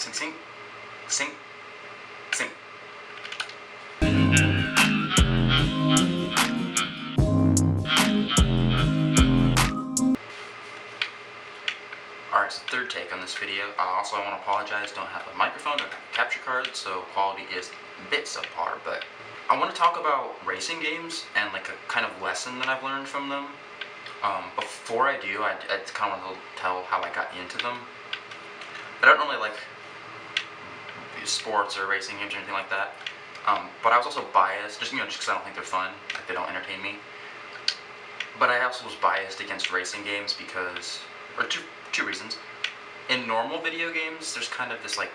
Sing, sing, sing, sing. Alright, so third take on this video. Also, I want to apologize, don't have a microphone, don't have a capture card, so quality is a bit subpar, but I want to talk about racing games and like a kind of lesson that I've learned from them. Before I do, I kind of want to tell how I got into them. I don't normally like sports or racing games or anything like that, but I was also biased, just because I don't think they're fun, like they don't entertain me. But I also was biased against racing games because, or two reasons. In normal video games, there's kind of this like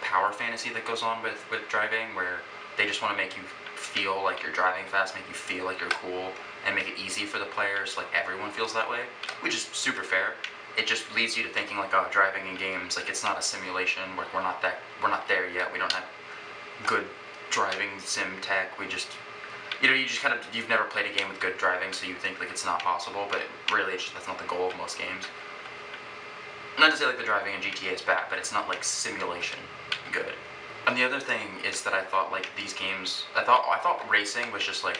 power fantasy that goes on with driving, where they just want to make you feel like you're driving fast, make you feel like you're cool, and make it easy for the players, like everyone feels that way, which is super fair. It just leads you to thinking like, oh, driving in games, like it's not a simulation, we're not there yet, we don't have good driving sim tech, we just, you've never played a game with good driving, so you think like it's not possible, but really that's not the goal of most games. Not to say like the driving in GTA is bad, but it's not like simulation good. And the other thing is that I thought like these games, I thought racing was just like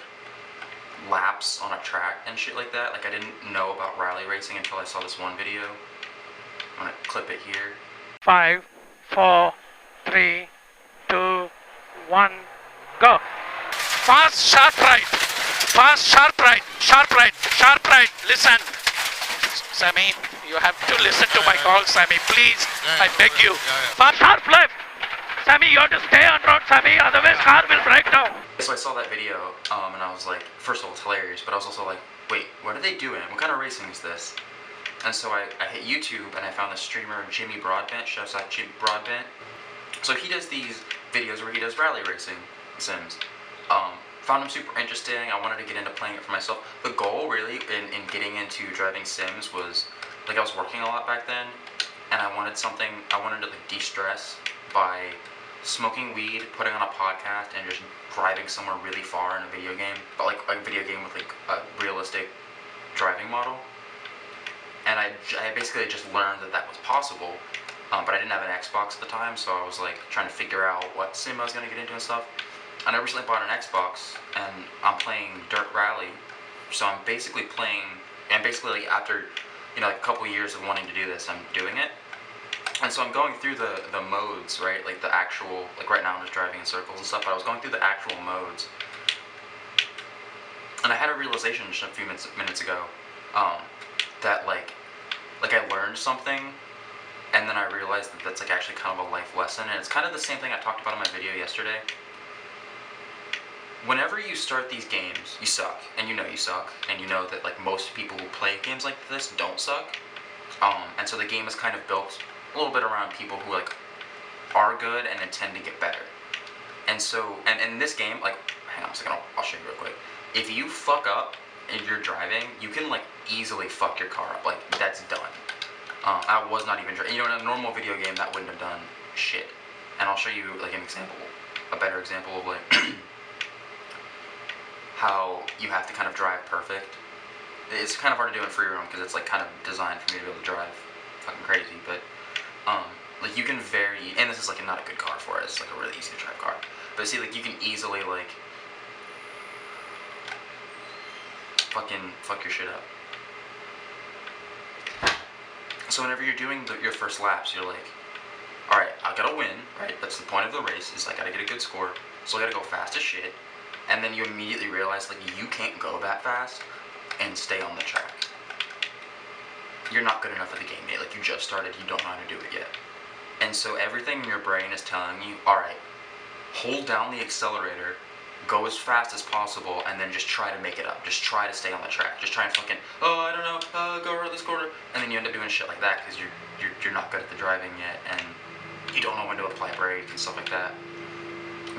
laps on a track and shit like that. Like I didn't know about rally racing until I saw this one video. I'm gonna clip it here. 5, 4, 3, 2, 1, go. Fast, sharp right. Fast, sharp right. Sharp right. Sharp right. Listen. Sammy, you have to listen to my call, Sammy. Please, I beg you. Fast, sharp left. Sammy, you have to stay on road, Sammy. Otherwise, car will break down. So I saw that video, and I was like, first of all, it's hilarious, but I was also like, wait, what are they doing? What kind of racing is this? And so I hit YouTube, and I found the streamer Jimmy Broadbent. Shouts out Jimmy Broadbent. So he does these videos where he does rally racing sims. Found him super interesting. I wanted to get into playing it for myself. The goal really in getting into driving sims was, like I was working a lot back then, and I wanted to like de-stress by smoking weed, putting on a podcast, and just driving somewhere really far in a video game, but like a video game with like a realistic driving model. And I basically just learned that was possible, but I didn't have an Xbox at the time, so I was like trying to figure out what sim I was going to get into and stuff. And I recently bought an Xbox, and I'm playing Dirt Rally, so I'm basically playing, and basically like after, like a couple years of wanting to do this, I'm doing it. And so I'm going through the modes, right, like the actual, like right now I'm just driving in circles and stuff, but I was going through the actual modes. And I had a realization just a few minutes ago, that like I learned something, and then I realized that that's like actually kind of a life lesson, and it's kind of the same thing I talked about in my video yesterday. Whenever you start these games, you suck, and you know you suck, and you know that like most people who play games like this don't suck, and so the game is kind of built a little bit around people who like are good and intend to get better. And so, and in this game, like, hang on a second, I'll show you real quick. If you fuck up and you're driving, you can like easily fuck your car up, like that's done. I was not even driving, in a normal video game that wouldn't have done shit. And I'll show you like an example, a better example of like how you have to kind of drive perfect. It's kind of hard to do in free roam because it's like kind of designed for me to be able to drive fucking crazy, but like you can and this is like not a good car for it, it's like a really easy to drive car, but see, like you can easily like fucking fuck your shit up. So whenever you're doing your first laps, you're like, alright, I gotta win, right? That's the point of the race, is I gotta get a good score, so I gotta go fast as shit, and then you immediately realize like you can't go that fast and stay on the track. You're not good enough at the game yet, like you just started, you don't know how to do it yet. And so everything in your brain is telling you, alright, hold down the accelerator, go as fast as possible, and then just try to make it up. Just try to stay on the track. Just try and fucking, oh, I don't know, go around this corner. And then you end up doing shit like that because you're not good at the driving yet, and you don't know when to apply brake and stuff like that.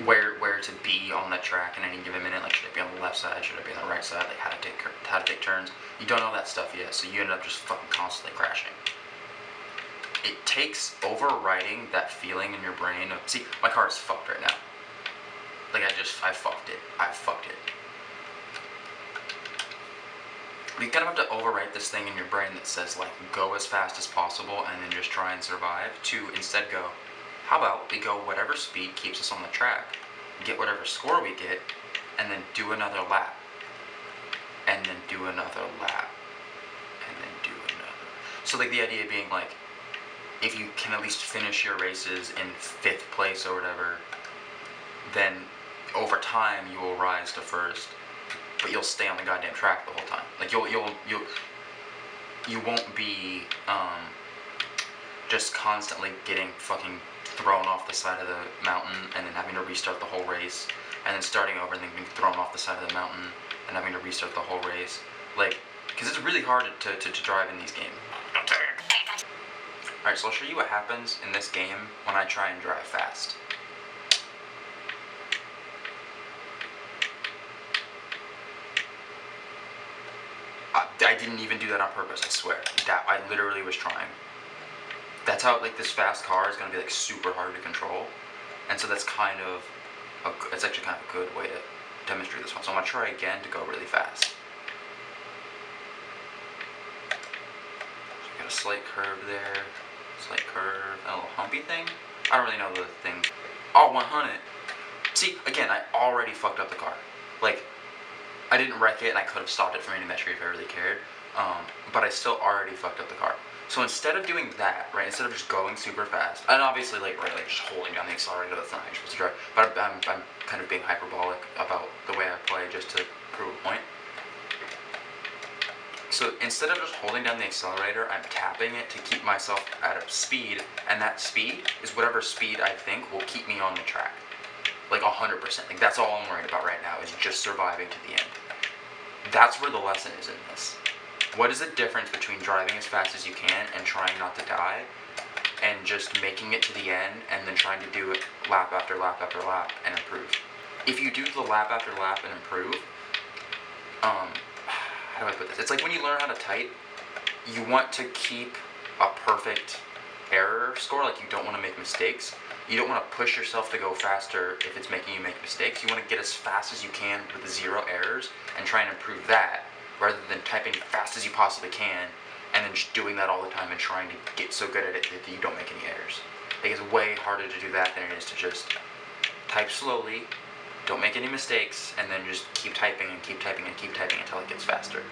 Where to be on the track in any given minute, like should I be on the left side, should I be on the right side, like how to take turns. You don't know that stuff yet, so you end up just fucking constantly crashing. It takes overriding that feeling in your brain of, see, my car is fucked right now. Like I fucked it. You kind of have to overwrite this thing in your brain that says like go as fast as possible and then just try and survive, to instead go, How about we go whatever speed keeps us on the track, get whatever score we get, and then do another lap. And then do another lap. And then do another. So like the idea being like, if you can at least finish your races in 5th place or whatever, then over time you will rise to 1st, but you'll stay on the goddamn track the whole time. Like you won't be just constantly getting fucking thrown off the side of the mountain and then having to restart the whole race, and then starting over and then being thrown off the side of the mountain and having to restart the whole race. Like, because it's really hard to drive in these games. Alright, so I'll show you what happens in this game when I try and drive fast. I didn't even do that on purpose, I swear. I literally was trying. That's how, like, this fast car is going to be, like, super hard to control. And so that's kind of, it's actually kind of a good way to demonstrate this one. So I'm going to try again to go really fast. So got a slight curve there, slight curve, and a little humpy thing. I don't really know the thing. Oh, 100. See, again, I already fucked up the car. Like, I didn't wreck it, and I could have stopped it from any metry if I really cared. But I still already fucked up the car. So instead of doing that, right, instead of just going super fast, and obviously, like, right, like, just holding down the accelerator, that's not how you're supposed to drive, but I'm kind of being hyperbolic about the way I play just to prove a point. So instead of just holding down the accelerator, I'm tapping it to keep myself at a speed, and that speed is whatever speed I think will keep me on the track. Like 100%. Like, that's all I'm worried about right now, is just surviving to the end. That's where the lesson is in this. What is the difference between driving as fast as you can and trying not to die, and just making it to the end and then trying to do it lap after lap after lap and improve? If you do the lap after lap and improve, how do I put this? It's like when you learn how to type, you want to keep a perfect error score, like you don't want to make mistakes. You don't want to push yourself to go faster if it's making you make mistakes. You want to get as fast as you can with 0 errors and try and improve that, rather than typing as fast as you possibly can and then just doing that all the time and trying to get so good at it that you don't make any errors. I think it's way harder to do that than it is to just type slowly, don't make any mistakes, and then just keep typing and keep typing and keep typing until it gets faster.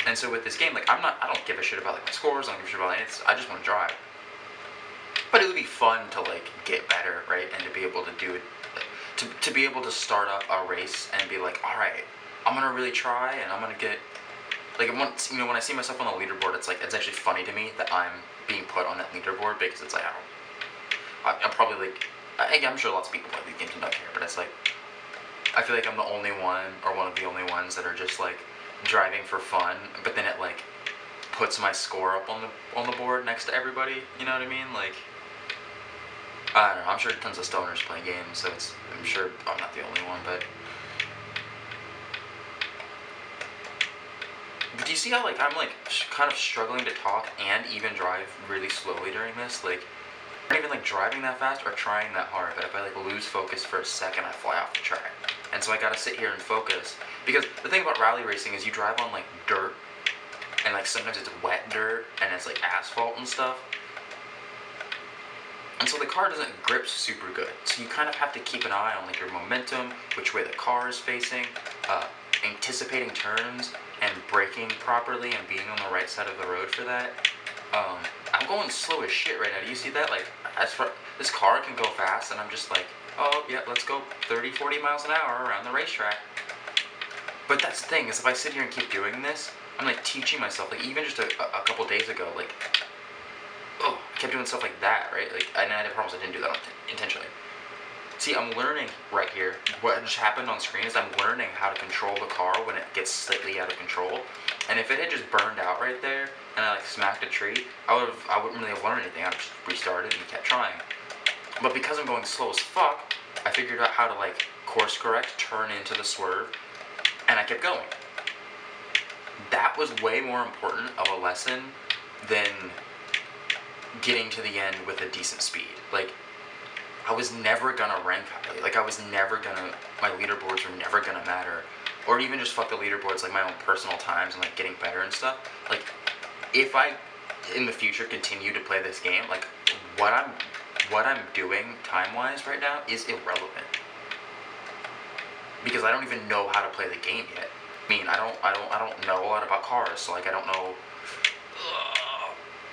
And so with this game, like, I don't give a shit about, like, my scores, I don't give a shit about anything, I just want to drive. But it would be fun to, like, get better, right, and to be able to do it, like, to be able to start up a race and be like, alright, I'm gonna really try, and I'm gonna get, like, once, you know, when I see myself on the leaderboard, it's like, it's actually funny to me that I'm being put on that leaderboard, because it's like, I'm probably, like, I'm sure lots of people play these games and don't care, but it's like, I feel like I'm the only one, or one of the only ones that are just, like, driving for fun, but then it, like, puts my score up on the board next to everybody, you know what I mean? Like, I don't know, I'm sure tons of stoners play games, so I'm sure I'm not the only one, but do you see how, like, I'm, like, kind of struggling to talk and even drive really slowly during this? Like, I'm not even, like, driving that fast or trying that hard, but if I, like, lose focus for a second, I fly off the track. And so I gotta sit here and focus, because the thing about rally racing is you drive on, like, dirt, and, like, sometimes it's wet dirt, and it's, like, asphalt and stuff. And so the car doesn't grip super good. So you kind of have to keep an eye on, like, your momentum, which way the car is facing, anticipating turns, and braking properly and being on the right side of the road for that. I'm going slow as shit right now. Do you see that? Like, this car can go fast, and I'm just like, oh, yeah, let's go 30, 40 miles an hour around the racetrack. But that's the thing, is if I sit here and keep doing this, I'm, like, teaching myself, like, even just a couple days ago, like, oh, I kept doing stuff like that, right? Like, and I promise I didn't do that intentionally. See, I'm learning right here. What just happened on screen is I'm learning how to control the car when it gets slightly out of control. And if it had just burned out right there, and I, like, smacked a tree, I wouldn't really have learned anything. I just restarted and kept trying. But because I'm going slow as fuck, I figured out how to, like, course correct, turn into the swerve, and I kept going. That was way more important of a lesson than getting to the end with a decent speed. Like, I was never gonna rank high. Like, my leaderboards were never gonna matter. Or even just fuck the leaderboards, like, my own personal times and, like, getting better and stuff. Like, if I, in the future, continue to play this game, like, what I'm what I'm doing time-wise right now is irrelevant. Because I don't even know how to play the game yet. I mean, I don't know a lot about cars, so like I don't know.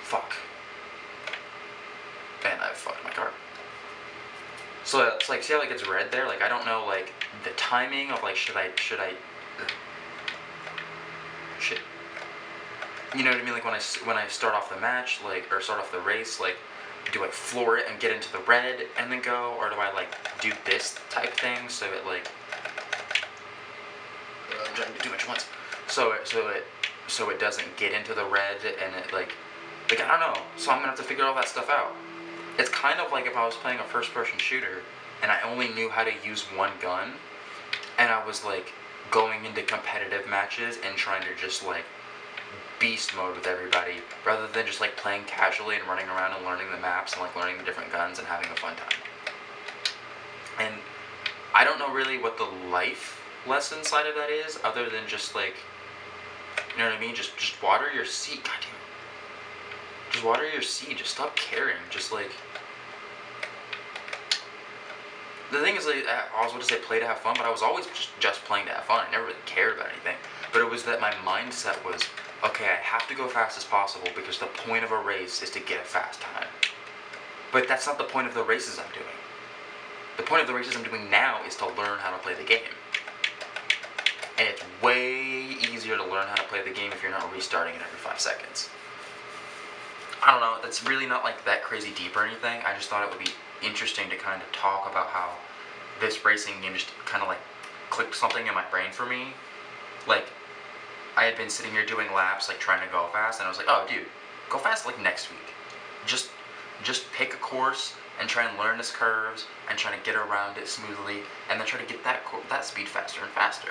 Fuck. And I fucked my car. So it's like, see how like it's red there? Like I don't know like the timing of like should I shit. You know what I mean? Like when I start off the match, like, or start off the race, like, do I floor it and get into the red and then go, or do I like do this type thing so it like I'm trying to do too much at once. So it doesn't get into the red and it like I don't know. So I'm gonna have to figure all that stuff out. It's kind of like if I was playing a first-person shooter and I only knew how to use one gun, and I was like going into competitive matches and trying to just like beast mode with everybody rather than just like playing casually and running around and learning the maps and like learning the different guns and having a fun time. And I don't know really what the life lesson side of that is, other than just like, you know what I mean? Just water your seed. God damn it. Just water your seed. Just stop caring. Just like. The thing is, like, I was going to say play to have fun, but I was always just playing to have fun. I never really cared about anything. But it was that my mindset was, okay, I have to go fast as possible because the point of a race is to get a fast time. But that's not the point of the races I'm doing. The point of the races I'm doing now is to learn how to play the game. And it's way easier to learn how to play the game if you're not restarting it every 5 seconds. I don't know, that's really not like that crazy deep or anything. I just thought it would be interesting to kind of talk about how this racing game just kind of like clicked something in my brain for me. Like, I had been sitting here doing laps, like trying to go fast, and I was like, oh dude, go fast like next week. Just pick a course and try and learn its curves and try to get around it smoothly, and then try to get that speed faster and faster.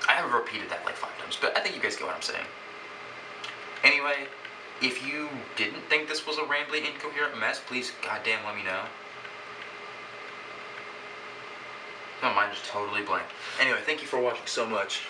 I have repeated that like 5 times, but I think you guys get what I'm saying. Anyway, if you didn't think this was a rambly, incoherent mess, please goddamn let me know. My mind just totally blank. Anyway, thank you for watching so much.